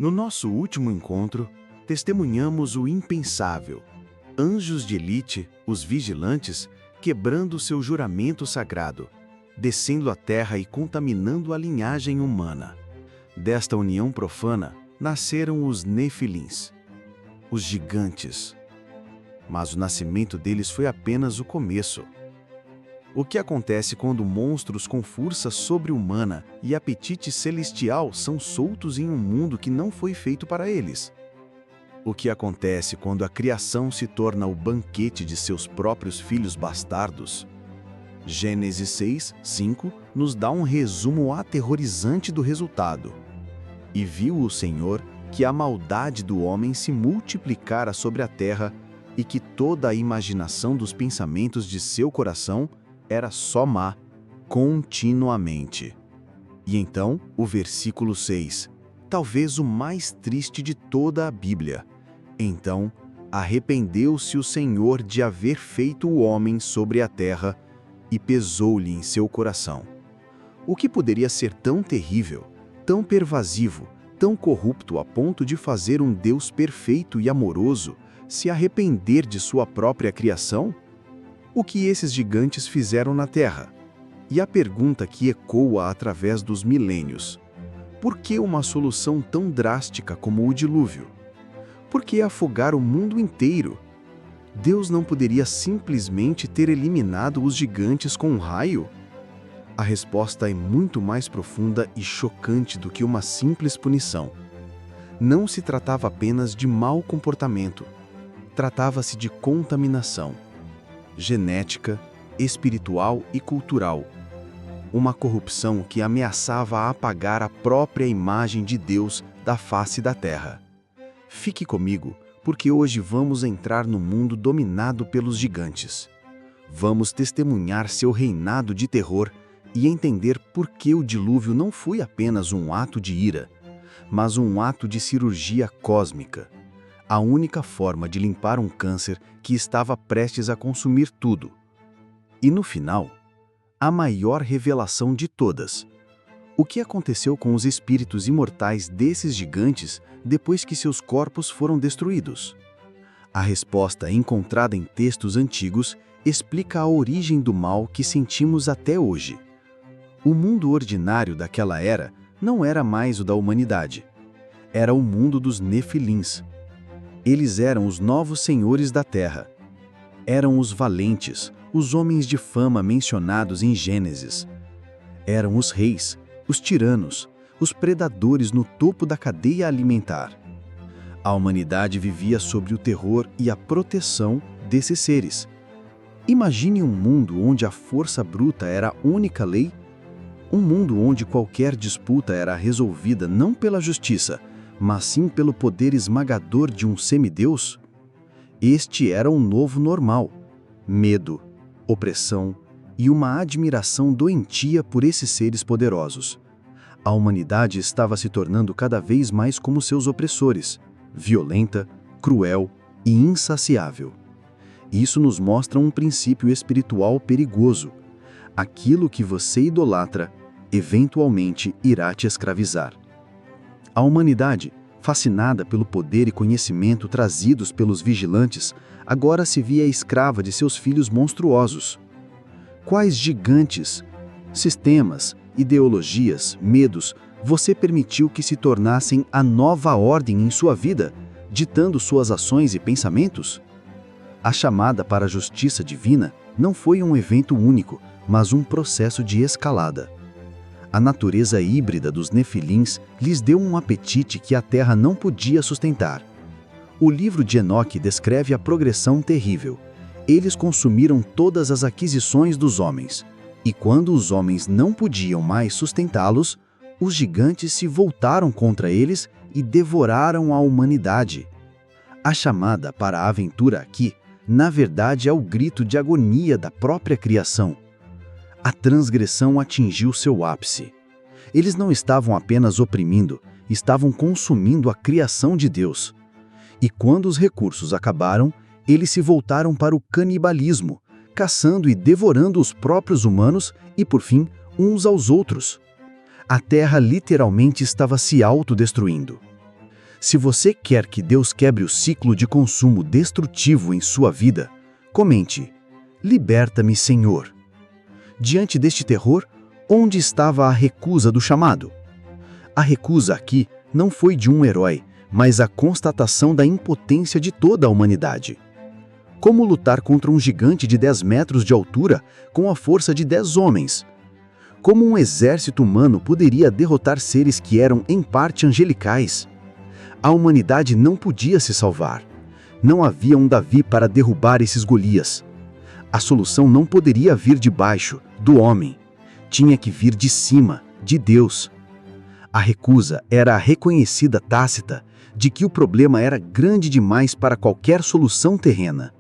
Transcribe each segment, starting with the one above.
No nosso último encontro, testemunhamos o impensável. Anjos de elite, os vigilantes, quebrando seu juramento sagrado, descendo à terra e contaminando a linhagem humana. Desta união profana, nasceram os Nefilins, os gigantes. Mas o nascimento deles foi apenas o começo. O que acontece quando monstros com força sobre-humana e apetite celestial são soltos em um mundo que não foi feito para eles? O que acontece quando a criação se torna o banquete de seus próprios filhos bastardos? Gênesis 6, 5 nos dá um resumo aterrorizante do resultado. E viu o Senhor que a maldade do homem se multiplicara sobre a terra e que toda a imaginação dos pensamentos de seu coração era só má, continuamente. E então, o versículo 6, talvez o mais triste de toda a Bíblia. Então, arrependeu-se o Senhor de haver feito o homem sobre a terra e pesou-lhe em seu coração. O que poderia ser tão terrível, tão pervasivo, tão corrupto a ponto de fazer um Deus perfeito e amoroso se arrepender de sua própria criação? O que esses gigantes fizeram na terra? E a pergunta que ecoa através dos milênios: por que uma solução tão drástica como o dilúvio? Por que afogar o mundo inteiro? Deus não poderia simplesmente ter eliminado os gigantes com um raio? A resposta é muito mais profunda e chocante do que uma simples punição. Não se tratava apenas de mau comportamento. Tratava-se de contaminação genética, espiritual e cultural. Uma corrupção que ameaçava apagar a própria imagem de Deus da face da terra. Fique comigo, porque hoje vamos entrar no mundo dominado pelos gigantes. Vamos testemunhar seu reinado de terror e entender por que o dilúvio não foi apenas um ato de ira, mas um ato de cirurgia cósmica. A única forma de limpar um câncer que estava prestes a consumir tudo. E no final, a maior revelação de todas. O que aconteceu com os espíritos imortais desses gigantes depois que seus corpos foram destruídos? A resposta encontrada em textos antigos explica a origem do mal que sentimos até hoje. O mundo ordinário daquela era não era mais o da humanidade. Era o mundo dos Nefilins. Eles eram os novos senhores da terra. Eram os valentes, os homens de fama mencionados em Gênesis. Eram os reis, os tiranos, os predadores no topo da cadeia alimentar. A humanidade vivia sob o terror e a proteção desses seres. Imagine um mundo onde a força bruta era a única lei, um mundo onde qualquer disputa era resolvida não pela justiça, mas sim pelo poder esmagador de um semideus. Este era um novo normal: medo, opressão e uma admiração doentia por esses seres poderosos. A humanidade estava se tornando cada vez mais como seus opressores, violenta, cruel e insaciável. Isso nos mostra um princípio espiritual perigoso. Aquilo que você idolatra, eventualmente irá te escravizar. A humanidade, fascinada pelo poder e conhecimento trazidos pelos vigilantes, agora se via escrava de seus filhos monstruosos. Quais gigantes, sistemas, ideologias, medos você permitiu que se tornassem a nova ordem em sua vida, ditando suas ações e pensamentos? A chamada para a justiça divina não foi um evento único, mas um processo de escalada. A natureza híbrida dos Nefilins lhes deu um apetite que a terra não podia sustentar. O livro de Enoque descreve a progressão terrível. Eles consumiram todas as aquisições dos homens, e quando os homens não podiam mais sustentá-los, os gigantes se voltaram contra eles e devoraram a humanidade. A chamada para a aventura aqui, na verdade, é o grito de agonia da própria criação. A transgressão atingiu seu ápice. Eles não estavam apenas oprimindo, estavam consumindo a criação de Deus. E quando os recursos acabaram, eles se voltaram para o canibalismo, caçando e devorando os próprios humanos e, por fim, uns aos outros. A terra literalmente estava se autodestruindo. Se você quer que Deus quebre o ciclo de consumo destrutivo em sua vida, comente: liberta-me, Senhor. Diante deste terror, onde estava a recusa do chamado? A recusa aqui não foi de um herói, mas a constatação da impotência de toda a humanidade. Como lutar contra um gigante de 10 metros de altura com a força de 10 homens? Como um exército humano poderia derrotar seres que eram em parte angelicais? A humanidade não podia se salvar. Não havia um Davi para derrubar esses Golias. A solução não poderia vir de baixo, do homem. Tinha que vir de cima, de Deus. A recusa era a reconhecida tácita de que o problema era grande demais para qualquer solução terrena.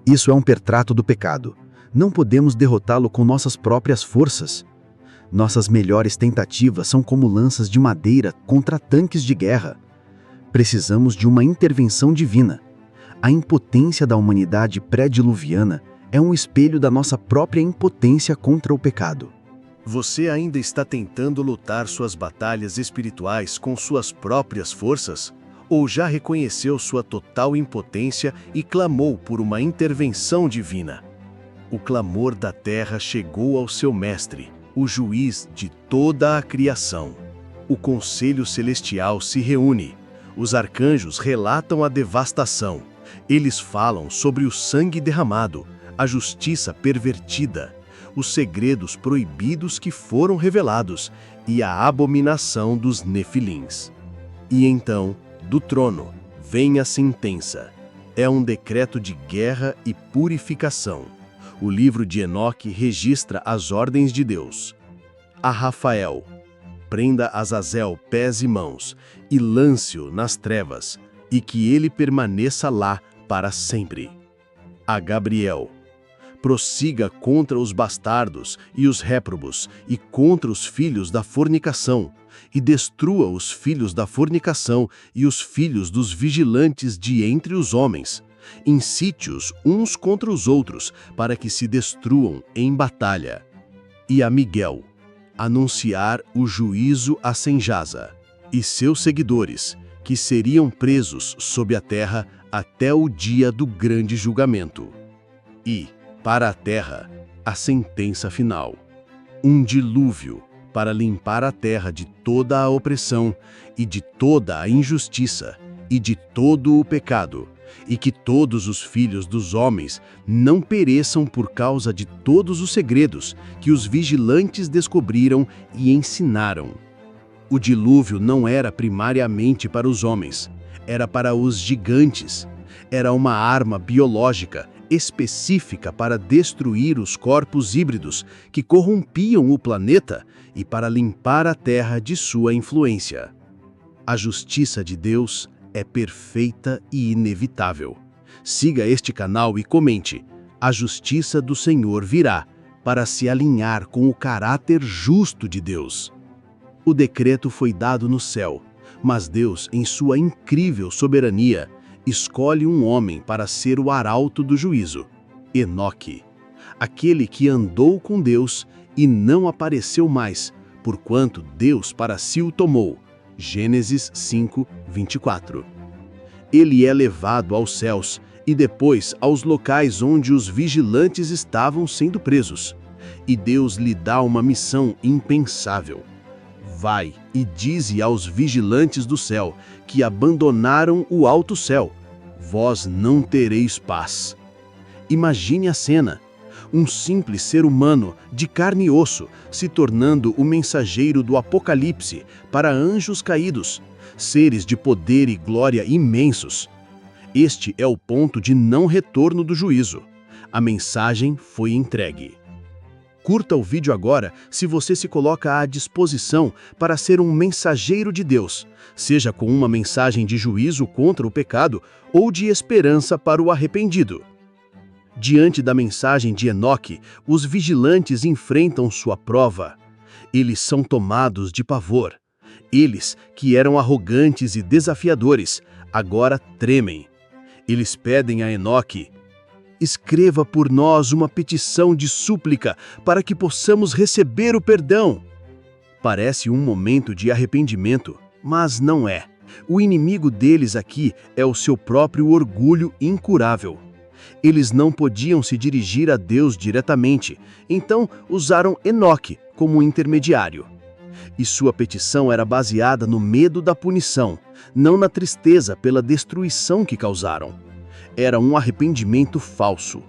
Isso é um pertrato do pecado. Não podemos derrotá-lo com nossas próprias forças. Nossas melhores tentativas são como lanças de madeira contra tanques de guerra. Precisamos de uma intervenção divina. A impotência da humanidade pré-diluviana é um espelho da nossa própria impotência contra o pecado. Você ainda está tentando lutar suas batalhas espirituais com suas próprias forças? Ou já reconheceu sua total impotência e clamou por uma intervenção divina? O clamor da terra chegou ao seu mestre, o juiz de toda a criação. O conselho celestial se reúne. Os arcanjos relatam a devastação. Eles falam sobre o sangue derramado, a justiça pervertida, os segredos proibidos que foram revelados e a abominação dos nefilins. E então, do trono, vem a sentença. É um decreto de guerra e purificação. O livro de Enoque registra as ordens de Deus. A Rafael: prenda Azazel pés e mãos, e lance-o nas trevas, e que ele permaneça lá para sempre. A Gabriel: prossiga contra os bastardos e os réprobos, e contra os filhos da fornicação, e destrua os filhos da fornicação e os filhos dos vigilantes de entre os homens. Incite-os uns contra os outros, para que se destruam em batalha. E a Miguel: anunciar o juízo a Senjasa e seus seguidores, que seriam presos sob a terra até o dia do grande julgamento. E, para a terra, a sentença final. Um dilúvio para limpar a terra de toda a opressão e de toda a injustiça e de todo o pecado, e que todos os filhos dos homens não pereçam por causa de todos os segredos que os vigilantes descobriram e ensinaram. O dilúvio não era primariamente para os homens, era para os gigantes. Era uma arma biológica específica para destruir os corpos híbridos que corrompiam o planeta e para limpar a Terra de sua influência. A justiça de Deus é perfeita e inevitável. Siga este canal e comente: a justiça do Senhor virá para se alinhar com o caráter justo de Deus. O decreto foi dado no céu, mas Deus, em sua incrível soberania, escolhe um homem para ser o arauto do juízo: Enoque, aquele que andou com Deus e não apareceu mais, porquanto Deus para si o tomou. Gênesis 5, 24. Ele é levado aos céus e depois aos locais onde os vigilantes estavam sendo presos. E Deus lhe dá uma missão impensável. Vai e dize aos vigilantes do céu que abandonaram o alto céu: vós não tereis paz. Imagine a cena: um simples ser humano de carne e osso se tornando o mensageiro do Apocalipse para anjos caídos, seres de poder e glória imensos. Este é o ponto de não retorno do juízo. A mensagem foi entregue. Curta o vídeo agora se você se coloca à disposição para ser um mensageiro de Deus, seja com uma mensagem de juízo contra o pecado ou de esperança para o arrependido. Diante da mensagem de Enoque, os vigilantes enfrentam sua prova. Eles são tomados de pavor. Eles, que eram arrogantes e desafiadores, agora tremem. Eles pedem a Enoque: escreva por nós uma petição de súplica para que possamos receber o perdão. Parece um momento de arrependimento, mas não é. O inimigo deles aqui é o seu próprio orgulho incurável. Eles não podiam se dirigir a Deus diretamente, então usaram Enoque como intermediário. E sua petição era baseada no medo da punição, não na tristeza pela destruição que causaram. Era um arrependimento falso.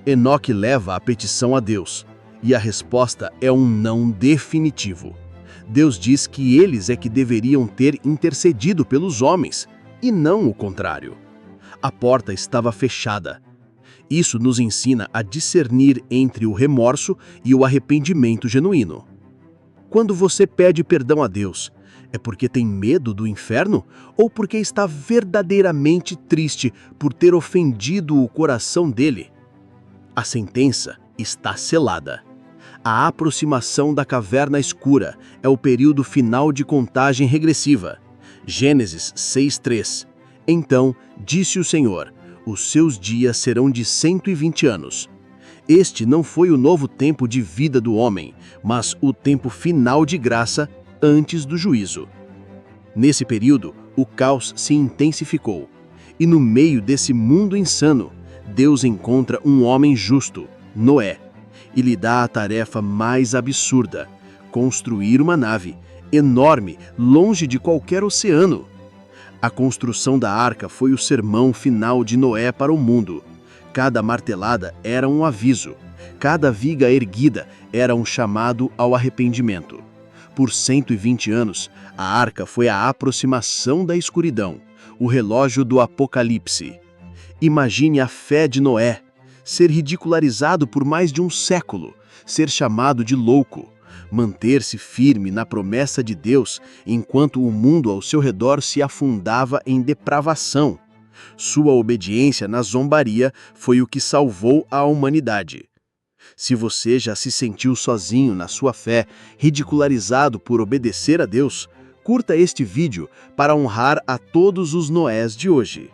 Enoque leva a petição a Deus, e a resposta é um não definitivo. Deus diz que eles é que deveriam ter intercedido pelos homens, e não o contrário. A porta estava fechada. Isso nos ensina a discernir entre o remorso e o arrependimento genuíno. Quando você pede perdão a Deus, é porque tem medo do inferno ou porque está verdadeiramente triste por ter ofendido o coração dele? A sentença está selada. A aproximação da caverna escura é o período final de contagem regressiva. Gênesis 6:3. Então disse o Senhor: os seus dias serão de 120 anos. Este não foi o novo tempo de vida do homem, mas o tempo final de graça antes do juízo. Nesse período, o caos se intensificou. E no meio desse mundo insano, Deus encontra um homem justo, Noé, e lhe dá a tarefa mais absurda: construir uma nave enorme, longe de qualquer oceano. A construção da arca foi o sermão final de Noé para o mundo. Cada martelada era um aviso. Cada viga erguida era um chamado ao arrependimento. Por 120 anos, a arca foi a aproximação da escuridão, o relógio do Apocalipse. Imagine a fé de Noé, ser ridicularizado por mais de um século, ser chamado de louco, manter-se firme na promessa de Deus enquanto o mundo ao seu redor se afundava em depravação. Sua obediência na zombaria foi o que salvou a humanidade. Se você já se sentiu sozinho na sua fé, ridicularizado por obedecer a Deus, curta este vídeo para honrar a todos os Noés de hoje.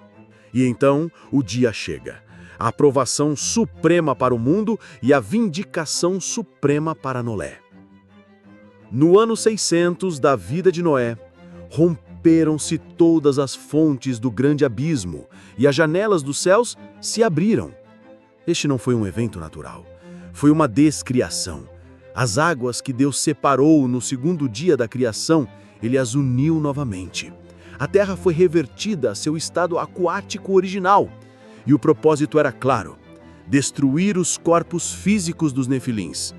E então o dia chega. A aprovação suprema para o mundo e a vindicação suprema para Noé. No ano 600 da vida de Noé, romperam-se todas as fontes do grande abismo e as janelas dos céus se abriram. Este não foi um evento natural, foi uma descriação. As águas que Deus separou no segundo dia da criação, Ele as uniu novamente. A terra foi revertida a seu estado aquático original. E o propósito era claro: destruir os corpos físicos dos nefilins.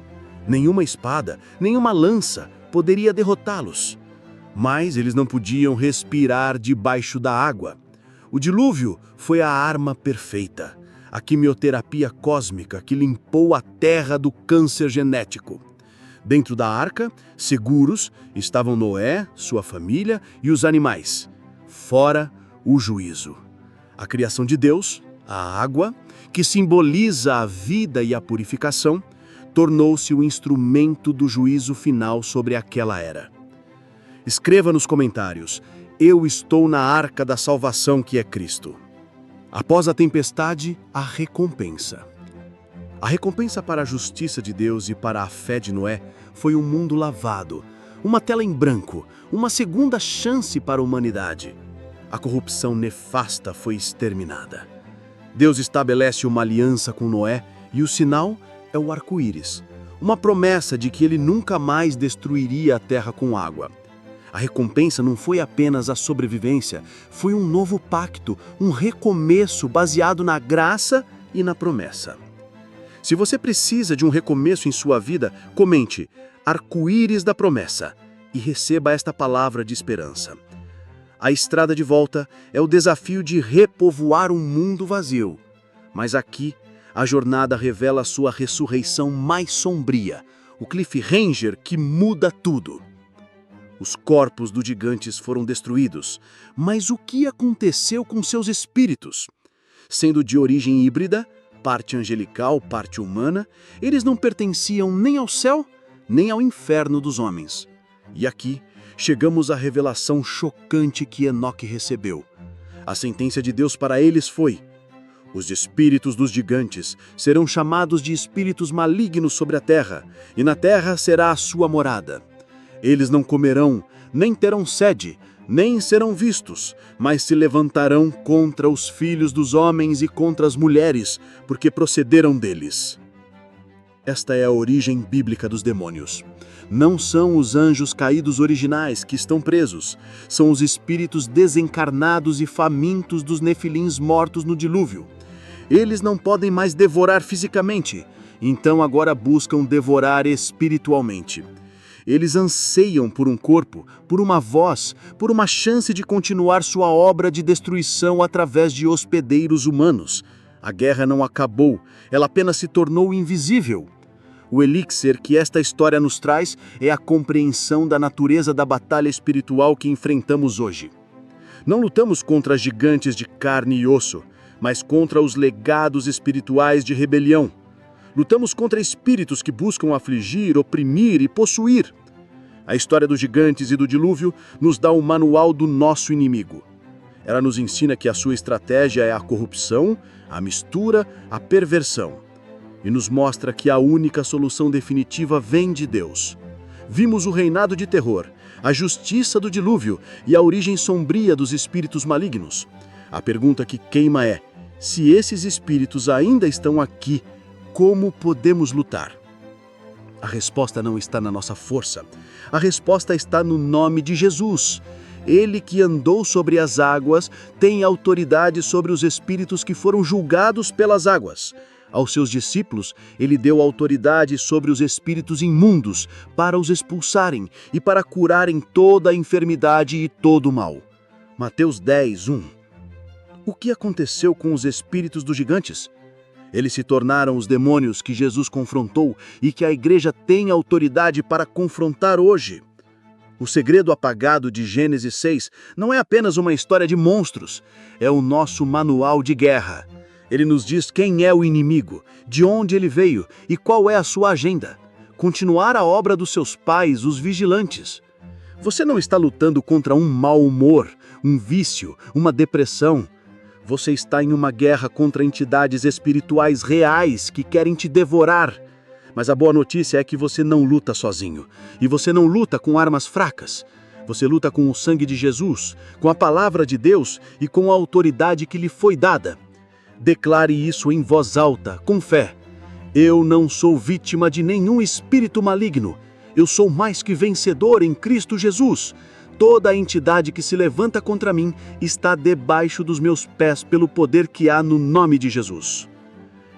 Nenhuma espada, nenhuma lança poderia derrotá-los. Mas eles não podiam respirar debaixo da água. O dilúvio foi a arma perfeita, a quimioterapia cósmica que limpou a terra do câncer genético. Dentro da arca, seguros, estavam Noé, sua família e os animais. Fora, o juízo. A criação de Deus, a água, que simboliza a vida e a purificação, tornou-se o instrumento do juízo final sobre aquela era. Escreva nos comentários: eu estou na arca da salvação que é Cristo. Após a tempestade, a recompensa. A recompensa para a justiça de Deus e para a fé de Noé foi um mundo lavado, uma tela em branco, uma segunda chance para a humanidade. A corrupção nefasta foi exterminada. Deus estabelece uma aliança com Noé e o sinal é o arco-íris, uma promessa de que ele nunca mais destruiria a terra com água. A recompensa não foi apenas a sobrevivência, foi um novo pacto, um recomeço baseado na graça e na promessa. Se você precisa de um recomeço em sua vida, comente arco-íris da promessa e receba esta palavra de esperança. A estrada de volta é o desafio de repovoar um mundo vazio. Mas aqui, a jornada revela a sua ressurreição mais sombria, o cliffhanger que muda tudo. Os corpos dos gigantes foram destruídos, mas o que aconteceu com seus espíritos? Sendo de origem híbrida, parte angelical, parte humana, eles não pertenciam nem ao céu, nem ao inferno dos homens. E aqui, chegamos à revelação chocante que Enoque recebeu. A sentença de Deus para eles foi: os espíritos dos gigantes serão chamados de espíritos malignos sobre a terra, e na terra será a sua morada. Eles não comerão, nem terão sede, nem serão vistos, mas se levantarão contra os filhos dos homens e contra as mulheres, porque procederam deles. Esta é a origem bíblica dos demônios. Não são os anjos caídos originais que estão presos, são os espíritos desencarnados e famintos dos nefilins mortos no dilúvio. Eles não podem mais devorar fisicamente, então agora buscam devorar espiritualmente. Eles anseiam por um corpo, por uma voz, por uma chance de continuar sua obra de destruição através de hospedeiros humanos. A guerra não acabou, ela apenas se tornou invisível. O elixir que esta história nos traz é a compreensão da natureza da batalha espiritual que enfrentamos hoje. Não lutamos contra gigantes de carne e osso, mas contra os legados espirituais de rebelião. Lutamos contra espíritos que buscam afligir, oprimir e possuir. A história dos gigantes e do dilúvio nos dá o manual do nosso inimigo. Ela nos ensina que a sua estratégia é a corrupção, a mistura, a perversão. E nos mostra que a única solução definitiva vem de Deus. Vimos o reinado de terror, a justiça do dilúvio e a origem sombria dos espíritos malignos. A pergunta que queima é: se esses espíritos ainda estão aqui, como podemos lutar? A resposta não está na nossa força. A resposta está no nome de Jesus. Ele que andou sobre as águas tem autoridade sobre os espíritos que foram julgados pelas águas. Aos seus discípulos, ele deu autoridade sobre os espíritos imundos para os expulsarem e para curarem toda a enfermidade e todo o mal. Mateus 10, 1. O que aconteceu com os espíritos dos gigantes? Eles se tornaram os demônios que Jesus confrontou e que a igreja tem autoridade para confrontar hoje. O segredo apagado de Gênesis 6 não é apenas uma história de monstros, é o nosso manual de guerra. Ele nos diz quem é o inimigo, de onde ele veio e qual é a sua agenda. Continuar a obra dos seus pais, os vigilantes. Você não está lutando contra um mau humor, um vício, uma depressão. Você está em uma guerra contra entidades espirituais reais que querem te devorar. Mas a boa notícia é que você não luta sozinho. E você não luta com armas fracas. Você luta com o sangue de Jesus, com a palavra de Deus e com a autoridade que lhe foi dada. Declare isso em voz alta, com fé. Eu não sou vítima de nenhum espírito maligno. Eu sou mais que vencedor em Cristo Jesus. Toda a entidade que se levanta contra mim está debaixo dos meus pés pelo poder que há no nome de Jesus.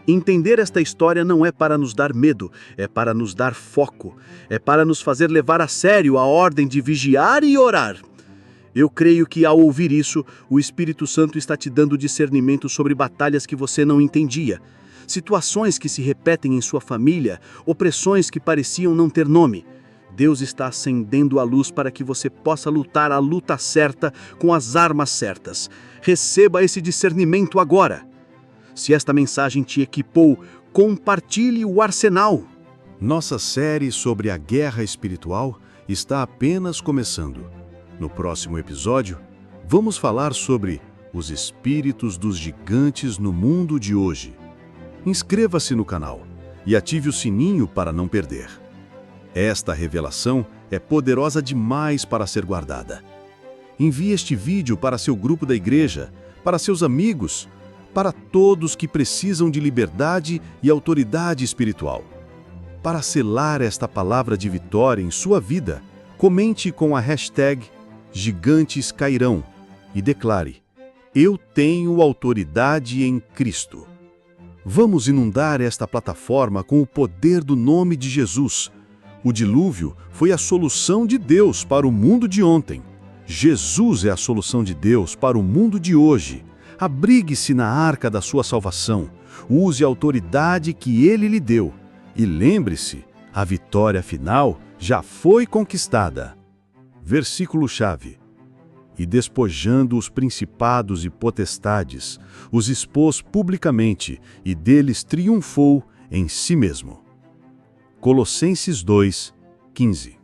Entender esta história não é para nos dar medo, é para nos dar foco, é para nos fazer levar a sério a ordem de vigiar e orar. Eu creio que ao ouvir isso, o Espírito Santo está te dando discernimento sobre batalhas que você não entendia, situações que se repetem em sua família, opressões que pareciam não ter nome. Deus está acendendo a luz para que você possa lutar a luta certa com as armas certas. Receba esse discernimento agora. Se esta mensagem te equipou, compartilhe o arsenal. Nossa série sobre a guerra espiritual está apenas começando. No próximo episódio, vamos falar sobre os espíritos dos gigantes no mundo de hoje. Inscreva-se no canal e ative o sininho para não perder. Esta revelação é poderosa demais para ser guardada. Envie este vídeo para seu grupo da igreja, para seus amigos, para todos que precisam de liberdade e autoridade espiritual. Para selar esta palavra de vitória em sua vida, comente com a hashtag Gigantes Cairão e declare: Eu tenho autoridade em Cristo. Vamos inundar esta plataforma com o poder do nome de Jesus. O dilúvio foi a solução de Deus para o mundo de ontem. Jesus é a solução de Deus para o mundo de hoje. Abrigue-se na arca da sua salvação. Use a autoridade que Ele lhe deu. E lembre-se, a vitória final já foi conquistada. Versículo-chave. E despojando os principados e potestades, os expôs publicamente e deles triunfou em si mesmo. Colossenses 2, 15.